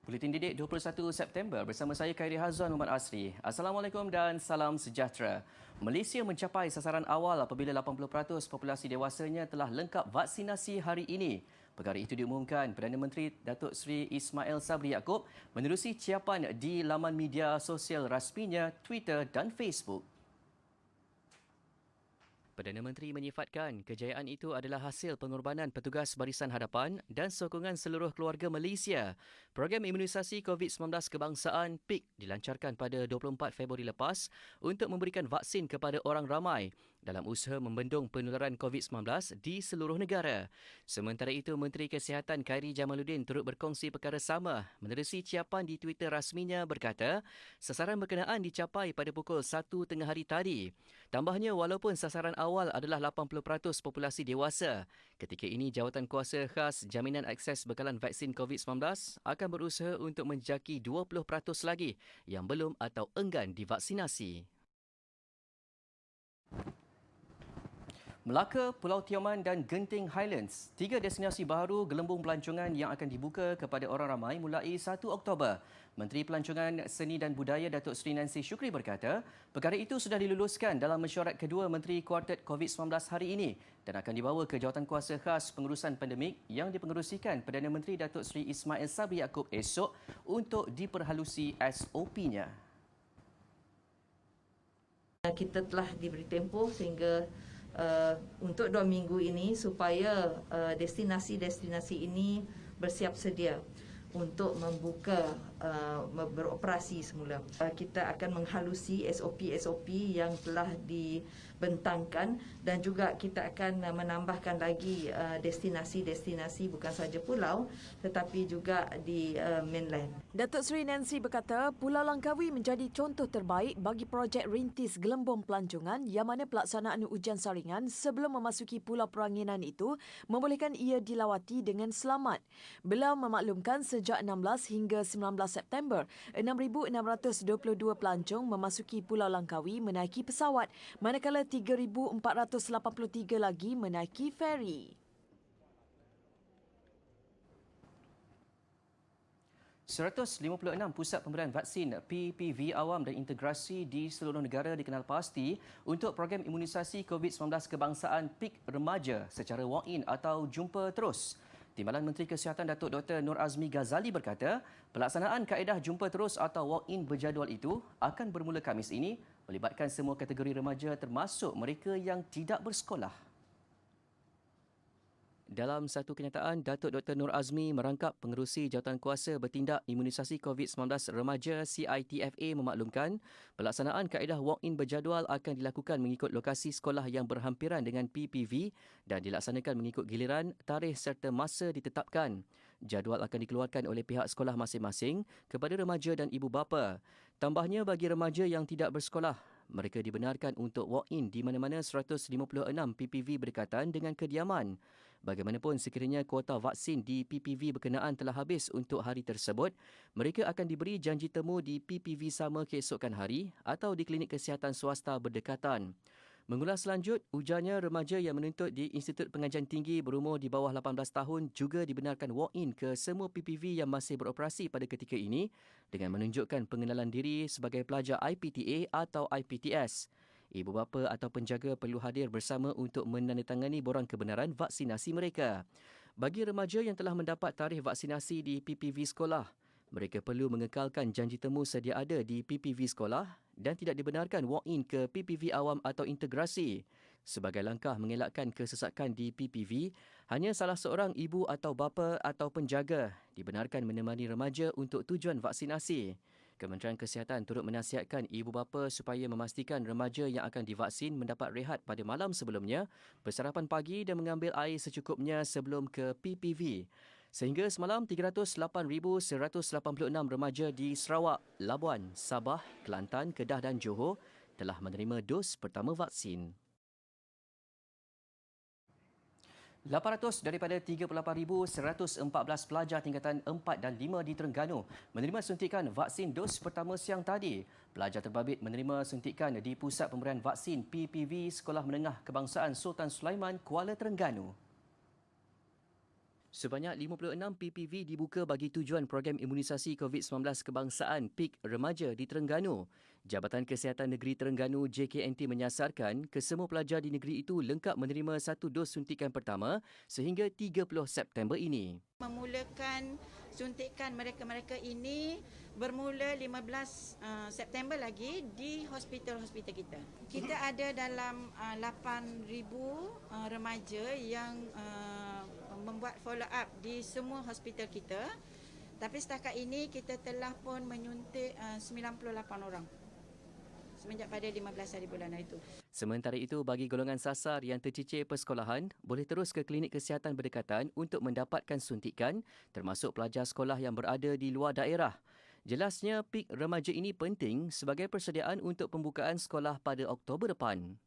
Buletin Didik 21 September bersama saya Khairi Hazwan Muhammad Asri. Assalamualaikum dan salam sejahtera. Malaysia mencapai sasaran awal apabila 80% populasi dewasanya telah lengkap vaksinasi hari ini. Perkara itu diumumkan Perdana Menteri Datuk Seri Ismail Sabri Yaakob menerusi ciapan di laman media sosial rasminya Twitter dan Facebook. Perdana Menteri menyifatkan kejayaan itu adalah hasil pengorbanan petugas barisan hadapan dan sokongan seluruh keluarga Malaysia. Program imunisasi COVID-19 kebangsaan PIK dilancarkan pada 24 Februari lepas untuk memberikan vaksin kepada orang ramai dalam usaha membendung penularan COVID-19 di seluruh negara. Sementara itu, Menteri Kesihatan Khairi Jamaluddin turut berkongsi perkara sama menerusi ciapan di Twitter rasminya berkata, sasaran berkenaan dicapai pada pukul 1 tengah hari tadi. Tambahnya, walaupun sasaran awal adalah 80% populasi dewasa, ketika ini Jawatan Kuasa Khas Jaminan Akses Bekalan Vaksin COVID-19 akan berusaha untuk menjaki 20% lagi yang belum atau enggan divaksinasi. Melaka, Pulau Tioman dan Genting Highlands, tiga destinasi baru gelembung pelancongan yang akan dibuka kepada orang ramai mulai 1 Oktober. Menteri Pelancongan Seni dan Budaya Datuk Seri Nancy Shukri berkata, perkara itu sudah diluluskan dalam mesyuarat kedua Menteri Kuartet COVID-19 hari ini dan akan dibawa ke Jawatan Kuasa Khas Pengurusan Pandemik yang dipengerusikan Perdana Menteri Datuk Seri Ismail Sabri Yaakob esok untuk diperhalusi SOP-nya. Kita telah diberi tempoh sehingga untuk 2 minggu ini supaya destinasi-destinasi ini bersiap sedia untuk membuka beroperasi semula. Kita akan menghalusi SOP-SOP yang telah dibentangkan dan juga kita akan menambahkan lagi destinasi-destinasi bukan sahaja pulau tetapi juga di mainland. Datuk Seri Nancy berkata Pulau Langkawi menjadi contoh terbaik bagi projek rintis gelembung pelancongan yang mana pelaksanaan ujian saringan sebelum memasuki Pulau Peranginan itu membolehkan ia dilawati dengan selamat. Beliau memaklumkan sejak 16 hingga 19 September, 6,622 pelancong memasuki Pulau Langkawi menaiki pesawat, manakala 3,483 lagi menaiki feri. 156 pusat pemberian vaksin PPV awam dan integrasi di seluruh negara dikenal pasti untuk program imunisasi COVID-19 kebangsaan PIK remaja secara walk-in atau jumpa terus. Timbalan Menteri Kesihatan Datuk Dr. Nur Azmi Ghazali berkata, pelaksanaan kaedah jumpa terus atau walk-in berjadual itu akan bermula Khamis ini melibatkan semua kategori remaja termasuk mereka yang tidak bersekolah. Dalam satu kenyataan, Datuk Dr. Nur Azmi merangkap pengerusi Jawatan Kuasa Bertindak Imunisasi COVID-19 Remaja CITFA memaklumkan pelaksanaan kaedah walk-in berjadual akan dilakukan mengikut lokasi sekolah yang berhampiran dengan PPV dan dilaksanakan mengikut giliran, tarikh serta masa ditetapkan. Jadual akan dikeluarkan oleh pihak sekolah masing-masing kepada remaja dan ibu bapa. Tambahnya, bagi remaja yang tidak bersekolah, mereka dibenarkan untuk walk-in di mana-mana 156 PPV berdekatan dengan kediaman. Bagaimanapun sekiranya kuota vaksin di PPV berkenaan telah habis untuk hari tersebut, mereka akan diberi janji temu di PPV sama keesokan hari atau di klinik kesihatan swasta berdekatan. Mengulas lanjut, ujarnya remaja yang menuntut di Institut Pengajian Tinggi berumur di bawah 18 tahun juga dibenarkan walk-in ke semua PPV yang masih beroperasi pada ketika ini dengan menunjukkan pengenalan diri sebagai pelajar IPTA atau IPTS. Ibu bapa atau penjaga perlu hadir bersama untuk menandatangani borang kebenaran vaksinasi mereka. Bagi remaja yang telah mendapat tarikh vaksinasi di PPV sekolah, mereka perlu mengekalkan janji temu sedia ada di PPV sekolah dan tidak dibenarkan walk-in ke PPV awam atau integrasi. Sebagai langkah mengelakkan kesesakan di PPV, hanya salah seorang ibu atau bapa atau penjaga dibenarkan menemani remaja untuk tujuan vaksinasi. Kementerian Kesihatan turut menasihatkan ibu bapa supaya memastikan remaja yang akan divaksin mendapat rehat pada malam sebelumnya, bersarapan pagi dan mengambil air secukupnya sebelum ke PPV. Sehingga semalam, 308,186 remaja di Sarawak, Labuan, Sabah, Kelantan, Kedah dan Johor telah menerima dos pertama vaksin. 800 daripada 38,114 pelajar tingkatan 4 dan 5 di Terengganu menerima suntikan vaksin dos pertama siang tadi. Pelajar terbabit menerima suntikan di Pusat Pemberian Vaksin PPV Sekolah Menengah Kebangsaan Sultan Sulaiman, Kuala Terengganu. Sebanyak 56 PPV dibuka bagi tujuan program imunisasi COVID-19 kebangsaan PIK Remaja di Terengganu. Jabatan Kesihatan Negeri Terengganu JKNT menyasarkan kesemua pelajar di negeri itu lengkap menerima satu dos suntikan pertama sehingga 30 September ini. Memulakan suntikan mereka-mereka ini bermula 15 September lagi di hospital-hospital kita. Kita ada dalam 8,000 remaja yang membuat follow up di semua hospital kita. Tapi setakat ini kita telah pun menyuntik 98 orang semenjak pada 15 hari bulan itu. Sementara itu, bagi golongan sasar yang tercicir persekolahan, boleh terus ke klinik kesihatan berdekatan untuk mendapatkan suntikan, termasuk pelajar sekolah yang berada di luar daerah. Jelasnya, PIK Remaja ini penting sebagai persediaan untuk pembukaan sekolah pada Oktober depan.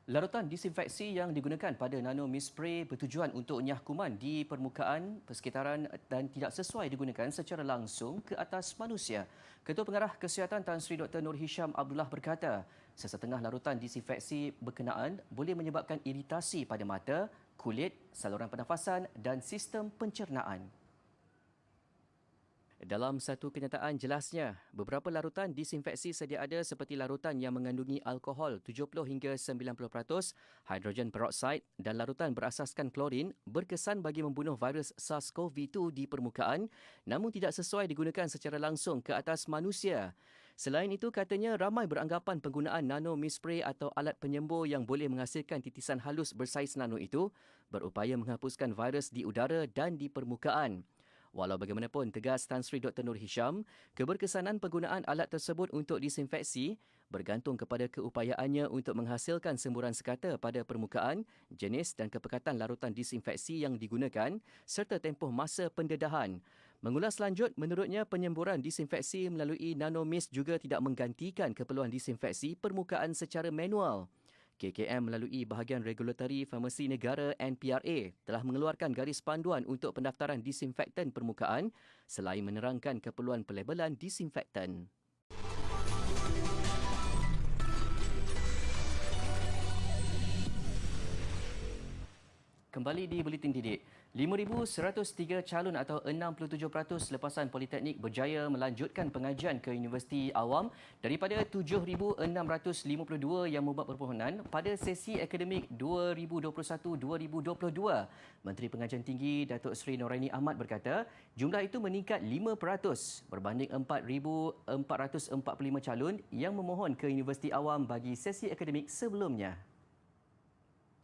Larutan disinfeksi yang digunakan pada nano mist spray bertujuan untuk nyah kuman di permukaan persekitaran dan tidak sesuai digunakan secara langsung ke atas manusia. Ketua Pengarah Kesihatan Tan Sri Dr. Nur Hisham Abdullah berkata, sesetengah larutan disinfeksi berkenaan boleh menyebabkan iritasi pada mata, kulit, saluran pernafasan dan sistem pencernaan. Dalam satu kenyataan jelasnya, beberapa larutan disinfeksi sedia ada seperti larutan yang mengandungi alkohol 70 hingga 90%, hidrogen peroksida dan larutan berasaskan klorin berkesan bagi membunuh virus SARS-CoV-2 di permukaan namun tidak sesuai digunakan secara langsung ke atas manusia. Selain itu, katanya ramai beranggapan penggunaan nano mist spray atau alat penyembur yang boleh menghasilkan titisan halus bersaiz nano itu berupaya menghapuskan virus di udara dan di permukaan. Walau bagaimanapun, tegas Tan Sri Dr. Nur Hisham, keberkesanan penggunaan alat tersebut untuk disinfeksi bergantung kepada keupayaannya untuk menghasilkan semburan sekata pada permukaan, jenis dan kepekatan larutan disinfeksi yang digunakan serta tempoh masa pendedahan. Mengulas lanjut, menurutnya penyemburan disinfeksi melalui nanomist juga tidak menggantikan keperluan disinfeksi permukaan secara manual. KKM melalui bahagian Regulatory Farmasi Negara NPRA telah mengeluarkan garis panduan untuk pendaftaran disinfektan permukaan selain menerangkan keperluan pelabelan disinfektan. Kembali di Buletin Didik, 5,103 calon atau 67% lepasan Politeknik berjaya melanjutkan pengajian ke Universiti Awam daripada 7,652 yang membuat permohonan pada sesi akademik 2021-2022. Menteri Pengajian Tinggi Datuk Seri Noraini Ahmad berkata, jumlah itu meningkat 5% berbanding 4,445 calon yang memohon ke Universiti Awam bagi sesi akademik sebelumnya.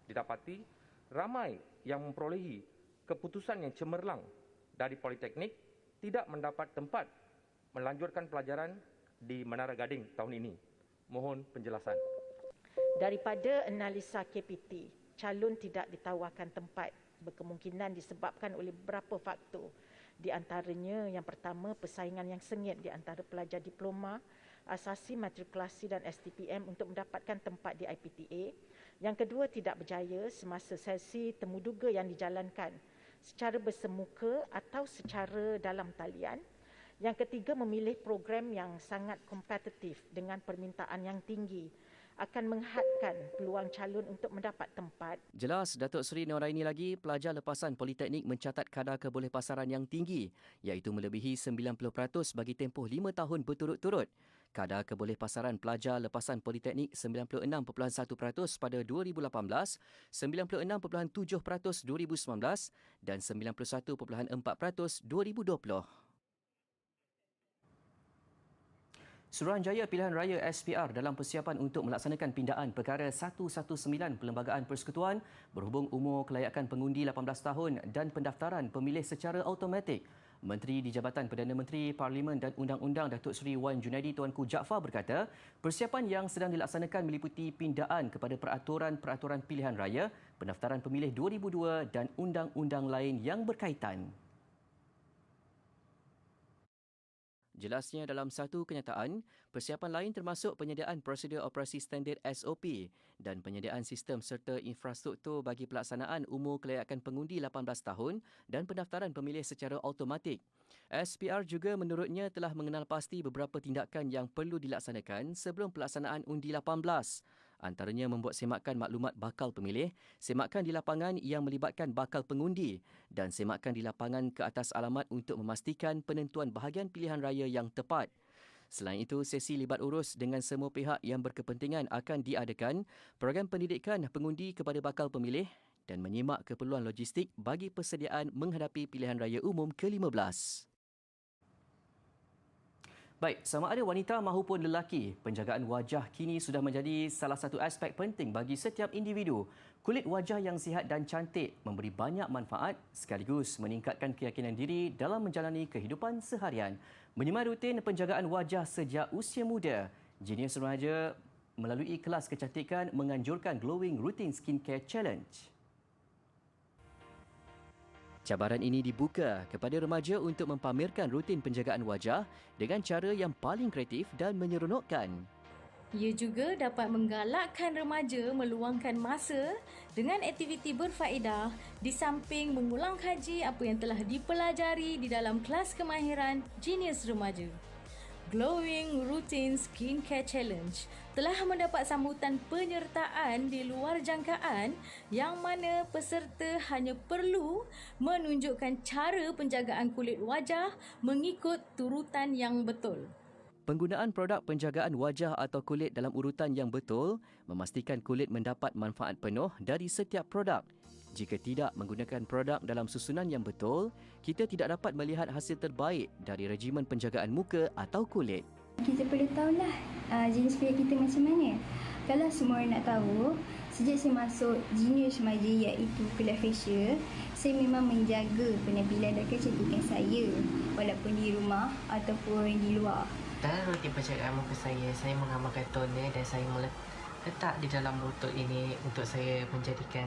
Didapati ramai yang memperolehi keputusan yang cemerlang dari Politeknik tidak mendapat tempat melanjutkan pelajaran di Menara Gading tahun ini. Mohon penjelasan. Daripada analisa KPT, calon tidak ditawarkan tempat berkemungkinan disebabkan oleh beberapa faktor. Di antaranya yang pertama, persaingan yang sengit di antara pelajar diploma, asasi matrikulasi dan STPM untuk mendapatkan tempat di IPTA. Yang kedua, tidak berjaya semasa sesi temuduga yang dijalankan secara bersemuka atau secara dalam talian. Yang ketiga, memilih program yang sangat kompetitif dengan permintaan yang tinggi akan menghadkan peluang calon untuk mendapat tempat. Jelas Datuk Seri Noraini lagi, pelajar lepasan Politeknik mencatat kadar kebolehpasaran yang tinggi iaitu melebihi 90% bagi tempoh 5 tahun berturut-turut. Kadar kebolehpasaran pelajar lepasan Politeknik 96.1% pada 2018, 96.7% 2019 dan 91.4% 2020. Suruhanjaya Pilihan Raya SPR dalam persiapan untuk melaksanakan pindaan perkara 119 Perlembagaan Persekutuan berhubung umur kelayakan pengundi 18 tahun dan pendaftaran pemilih secara automatik. Menteri di Jabatan Perdana Menteri Parlimen dan Undang-Undang Datuk Seri Wan Junaidi Tuanku Jaafar berkata, persiapan yang sedang dilaksanakan meliputi pindaan kepada peraturan-peraturan pilihan raya, pendaftaran pemilih 2002 dan undang-undang lain yang berkaitan. Jelasnya dalam satu kenyataan, persiapan lain termasuk penyediaan prosedur operasi standard SOP dan penyediaan sistem serta infrastruktur bagi pelaksanaan umur kelayakan pengundi 18 tahun dan pendaftaran pemilih secara automatik. SPR juga menurutnya telah mengenal pasti beberapa tindakan yang perlu dilaksanakan sebelum pelaksanaan undi 18. Antaranya membuat semakan maklumat bakal pemilih, semakan di lapangan yang melibatkan bakal pengundi dan semakan di lapangan ke atas alamat untuk memastikan penentuan bahagian pilihan raya yang tepat. Selain itu, sesi libat urus dengan semua pihak yang berkepentingan akan diadakan, program pendidikan pengundi kepada bakal pemilih dan menyimak keperluan logistik bagi persediaan menghadapi pilihan raya umum ke-15. Baik, sama ada wanita mahupun lelaki, penjagaan wajah kini sudah menjadi salah satu aspek penting bagi setiap individu. Kulit wajah yang sihat dan cantik memberi banyak manfaat sekaligus meningkatkan keyakinan diri dalam menjalani kehidupan seharian. Menyemai rutin penjagaan wajah sejak usia muda, Genius Remaja melalui kelas kecantikan menganjurkan Glowing Routine Skincare Challenge. Cabaran ini dibuka kepada remaja untuk mempamerkan rutin penjagaan wajah dengan cara yang paling kreatif dan menyeronokkan. Ia juga dapat menggalakkan remaja meluangkan masa dengan aktiviti berfaedah di samping mengulang kaji apa yang telah dipelajari di dalam kelas kemahiran Genius Remaja. Glowing Routine Skincare Challenge telah mendapat sambutan penyertaan di luar jangkaan yang mana peserta hanya perlu menunjukkan cara penjagaan kulit wajah mengikut turutan yang betul. Penggunaan produk penjagaan wajah atau kulit dalam urutan yang betul memastikan kulit mendapat manfaat penuh dari setiap produk. Jika tidak menggunakan produk dalam susunan yang betul, kita tidak dapat melihat hasil terbaik dari regimen penjagaan muka atau kulit. Kita perlu tahulah jenis kulit kita macam mana. Kalau semua orang nak tahu, sejak saya masuk Genius Remaja iaitu kelas facial, saya memang menjaga penampilan dan kecantikan saya walaupun di rumah ataupun di luar. Dalam rutin penjagaan muka saya mengamalkan toner dan saya letak di dalam botol ini untuk saya menjadikan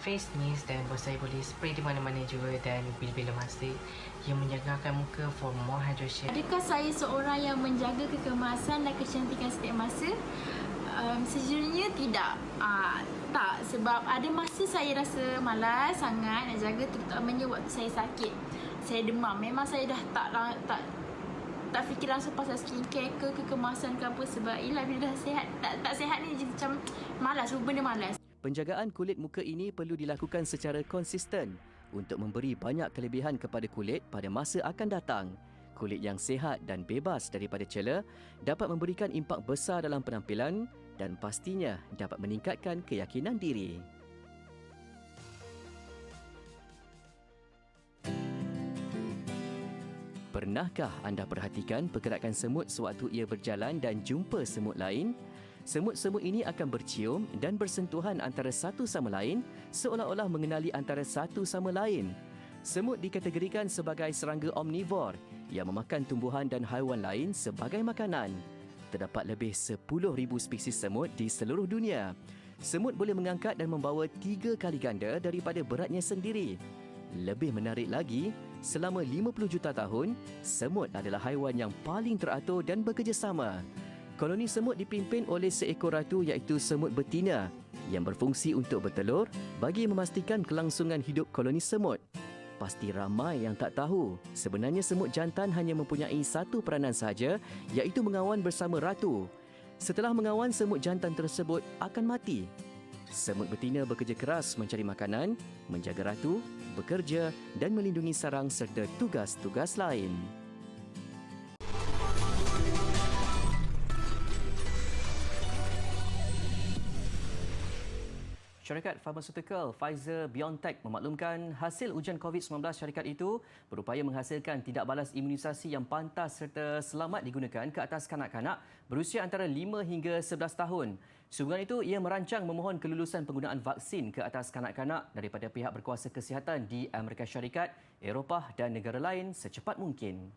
face mist dan saya boleh spray di mana-mana juga dan bila-bila masa yang menjagakan muka for more hydration. Adakah saya seorang yang menjaga kekemasan dan kecantikan setiap masa? Sejujurnya tidak. Tak, sebab ada masa saya rasa malas sangat nak jaga, terutamanya waktu saya sakit. Saya demam. Memang saya dah tak fikir langsung pasal skincare ke kekemasan ke apa, sebab ialah bila dah sihat, tak sihat ni macam malas, benda malas. Penjagaan kulit muka ini perlu dilakukan secara konsisten untuk memberi banyak kelebihan kepada kulit pada masa akan datang. Kulit yang sihat dan bebas daripada cela dapat memberikan impak besar dalam penampilan dan pastinya dapat meningkatkan keyakinan diri. Pernahkah anda perhatikan pergerakan semut sewaktu ia berjalan dan jumpa semut lain? Semut-semut ini akan bercium dan bersentuhan antara satu sama lain seolah-olah mengenali antara satu sama lain. Semut dikategorikan sebagai serangga omnivor yang memakan tumbuhan dan haiwan lain sebagai makanan. Terdapat lebih 10,000 spesies semut di seluruh dunia. Semut boleh mengangkat dan membawa 3 kali ganda daripada beratnya sendiri. Lebih menarik lagi, selama 50 juta tahun, semut adalah haiwan yang paling teratur dan bekerjasama. Koloni semut dipimpin oleh seekor ratu iaitu semut betina yang berfungsi untuk bertelur bagi memastikan kelangsungan hidup koloni semut. Pasti ramai yang tak tahu, sebenarnya semut jantan hanya mempunyai satu peranan sahaja iaitu mengawan bersama ratu. Setelah mengawan, semut jantan tersebut akan mati. Semut betina bekerja keras mencari makanan, menjaga ratu, bekerja dan melindungi sarang serta tugas-tugas lain. Syarikat farmaseutical Pfizer-BioNTech memaklumkan hasil ujian COVID-19 syarikat itu berupaya menghasilkan tidak balas imunisasi yang pantas serta selamat digunakan ke atas kanak-kanak berusia antara 5 hingga 11 tahun. Sehubungan itu, ia merancang memohon kelulusan penggunaan vaksin ke atas kanak-kanak daripada pihak berkuasa kesihatan di Amerika Syarikat, Eropah dan negara lain secepat mungkin.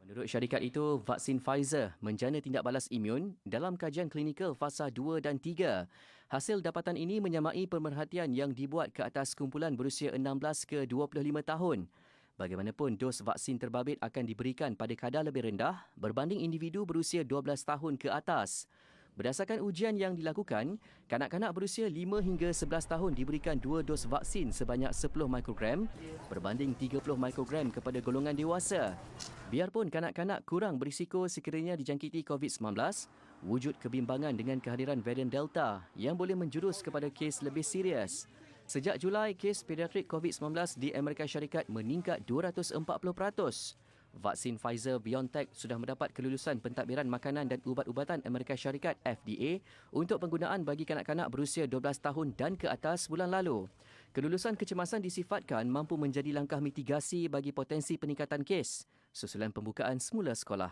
Menurut syarikat itu, vaksin Pfizer menjana tindak balas imun dalam kajian klinikal fasa 2 dan 3. Hasil dapatan ini menyamai pemerhatian yang dibuat ke atas kumpulan berusia 16 ke 25 tahun. Bagaimanapun, dos vaksin terbabit akan diberikan pada kadar lebih rendah berbanding individu berusia 12 tahun ke atas. Berdasarkan ujian yang dilakukan, kanak-kanak berusia 5 hingga 11 tahun diberikan 2 dos vaksin sebanyak 10 mikrogram berbanding 30 mikrogram kepada golongan dewasa. Biarpun kanak-kanak kurang berisiko sekiranya dijangkiti COVID-19, wujud kebimbangan dengan kehadiran varian Delta yang boleh menjurus kepada kes lebih serius. Sejak Julai, kes pediatrik COVID-19 di Amerika Syarikat meningkat 240%. Vaksin Pfizer-BioNTech sudah mendapat kelulusan pentadbiran makanan dan ubat-ubatan Amerika Syarikat FDA untuk penggunaan bagi kanak-kanak berusia 12 tahun dan ke atas bulan lalu. Kelulusan kecemasan disifatkan mampu menjadi langkah mitigasi bagi potensi peningkatan kes susulan pembukaan semula sekolah.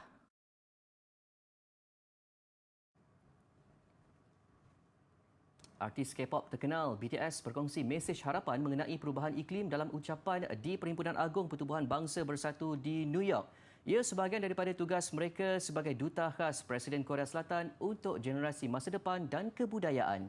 Artis K-pop terkenal BTS berkongsi mesej harapan mengenai perubahan iklim dalam ucapan di Perhimpunan Agung Pertubuhan Bangsa Bersatu di New York. Ia sebahagian daripada tugas mereka sebagai duta khas Presiden Korea Selatan untuk generasi masa depan dan kebudayaan.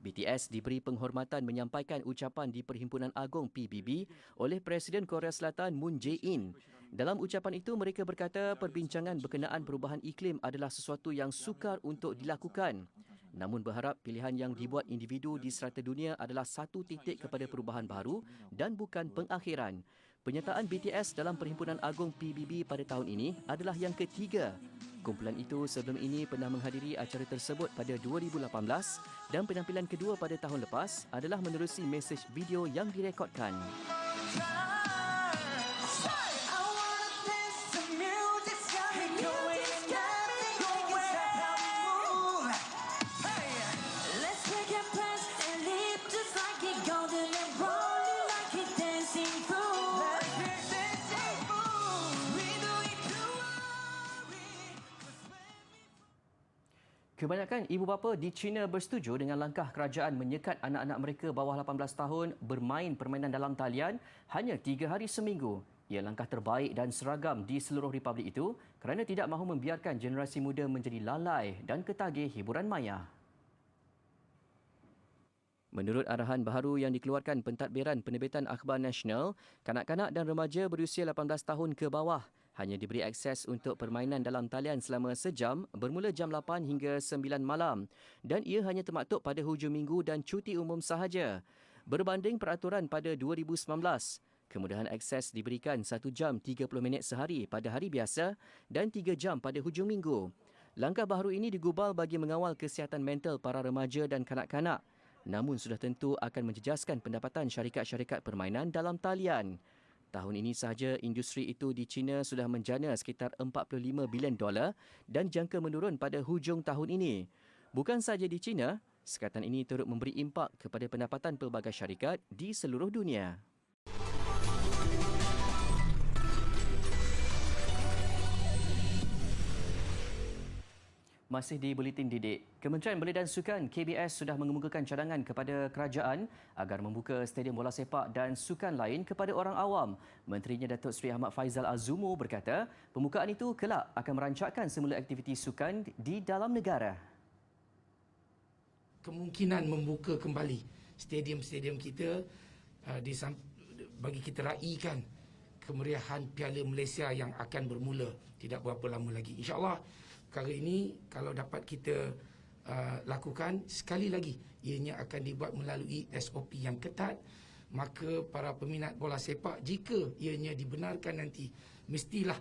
BTS diberi penghormatan menyampaikan ucapan di Perhimpunan Agung PBB oleh Presiden Korea Selatan Moon Jae-in. Dalam ucapan itu, mereka berkata perbincangan berkenaan perubahan iklim adalah sesuatu yang sukar untuk dilakukan. Namun berharap pilihan yang dibuat individu di serata dunia adalah satu titik kepada perubahan baru dan bukan pengakhiran. Penyertaan BTS dalam Perhimpunan Agung PBB pada tahun ini adalah yang ketiga. Kumpulan itu sebelum ini pernah menghadiri acara tersebut pada 2018 dan penampilan kedua pada tahun lepas adalah menerusi mesej video yang direkodkan. Kebanyakan ibu bapa di China bersetuju dengan langkah kerajaan menyekat anak-anak mereka bawah 18 tahun bermain permainan dalam talian hanya 3 hari seminggu. Ia langkah terbaik dan seragam di seluruh republik itu kerana tidak mahu membiarkan generasi muda menjadi lalai dan ketagih hiburan maya. Menurut arahan baharu yang dikeluarkan Pentadbiran Penerbitan Akhbar Nasional, kanak-kanak dan remaja berusia 18 tahun ke bawah hanya diberi akses untuk permainan dalam talian selama sejam bermula jam 8 hingga 9 malam dan ia hanya termaktub pada hujung minggu dan cuti umum sahaja. Berbanding peraturan pada 2019, kemudahan akses diberikan 1 jam 30 minit sehari pada hari biasa dan 3 jam pada hujung minggu. Langkah baharu ini digubal bagi mengawal kesihatan mental para remaja dan kanak-kanak, namun sudah tentu akan menjejaskan pendapatan syarikat-syarikat permainan dalam talian. Tahun ini sahaja, industri itu di China sudah menjana sekitar $45 bilion dan jangka menurun pada hujung tahun ini. Bukan sahaja di China, sekatan ini turut memberi impak kepada pendapatan pelbagai syarikat di seluruh dunia. Masih di Buletin Didik, Kementerian Belia dan Sukan KBS sudah mengemukakan cadangan kepada kerajaan agar membuka stadium bola sepak dan sukan lain kepada orang awam. Menterinya Datuk Seri Ahmad Faizal Azumu berkata, pembukaan itu kelak akan merancakkan semula aktiviti sukan di dalam negara. Kemungkinan membuka kembali stadium-stadium kita bagi kita raikan kemeriahan Piala Malaysia yang akan bermula tidak berapa lama lagi. InsyaAllah perkara ini kalau dapat kita lakukan, sekali lagi ianya akan dibuat melalui SOP yang ketat, maka para peminat bola sepak jika ianya dibenarkan nanti mestilah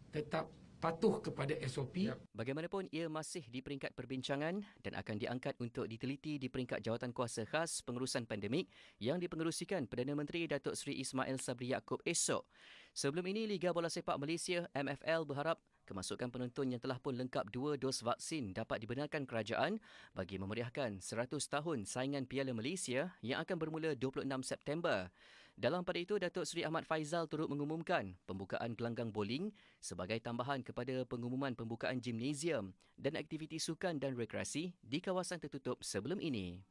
tetap patuh kepada SOP. Bagaimanapun, ia masih di peringkat perbincangan dan akan diangkat untuk diteliti di peringkat Jawatankuasa Khas Pengurusan Pandemik yang dipengerusikan Perdana Menteri Datuk Seri Ismail Sabri Yaakob esok. Sebelum ini, Liga Bola Sepak Malaysia MFL berharap kemasukan penonton yang telah pun lengkap 2 dos vaksin dapat dibenarkan kerajaan bagi memeriahkan 100 tahun saingan Piala Malaysia yang akan bermula 26 September. Dalam pada itu, Datuk Seri Ahmad Faizal turut mengumumkan pembukaan gelanggang bowling sebagai tambahan kepada pengumuman pembukaan gimnasium dan aktiviti sukan dan rekreasi di kawasan tertutup sebelum ini.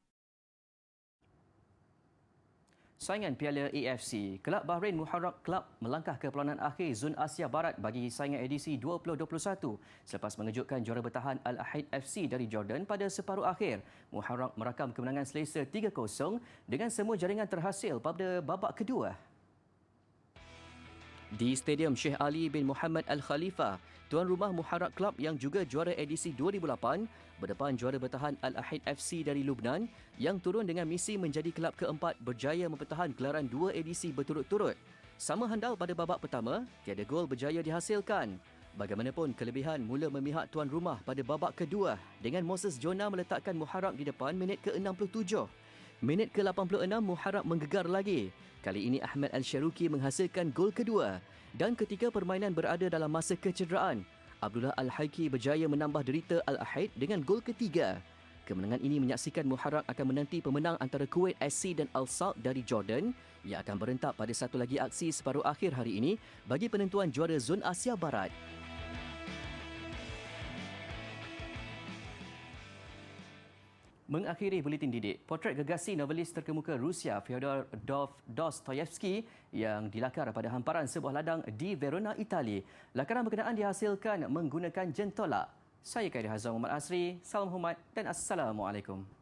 Saingan Piala AFC, Kelab Bahrain Muharraq Club melangkah ke perlawanan akhir Zon Asia Barat bagi saingan edisi 2021 selepas mengejutkan juara bertahan Al-Ahid FC dari Jordan pada separuh akhir. Muharraq merakam kemenangan selesa 3-0 dengan semua jaringan terhasil pada babak kedua. Di Stadium Sheikh Ali bin Muhammad Al Khalifa, tuan rumah Muharraq Club yang juga juara edisi 2008 berdepan juara bertahan Al-Ahid FC dari Lubnan yang turun dengan misi menjadi kelab keempat berjaya mempertahan gelaran 2 edisi berturut-turut. Sama handal pada babak pertama, tiada gol berjaya dihasilkan. Bagaimanapun, kelebihan mula memihak tuan rumah pada babak kedua dengan Moses Jona meletakkan Muharraq di depan minit ke-67. Minit ke-86 Muharraq menggegar lagi. Kali ini Ahmad Al-Sharuki menghasilkan gol kedua. Dan ketika permainan berada dalam masa kecederaan, Abdullah Al-Haiki berjaya menambah derita Al-Ahid dengan gol ketiga. Kemenangan ini menyaksikan Muharraq akan menanti pemenang antara Kuwait SC dan Al-Saud dari Jordan yang akan berentak pada satu lagi aksi separuh akhir hari ini bagi penentuan juara Zon Asia Barat. Mengakhiri buletin didik, potret gegasi novelis terkemuka Rusia Fyodor Dostoyevsky yang dilakar pada hamparan sebuah ladang di Verona, Itali. Lakaran berkenaan dihasilkan menggunakan jentolak. Saya Khairi Hazam Muhammad Asri, salam hormat dan Assalamualaikum.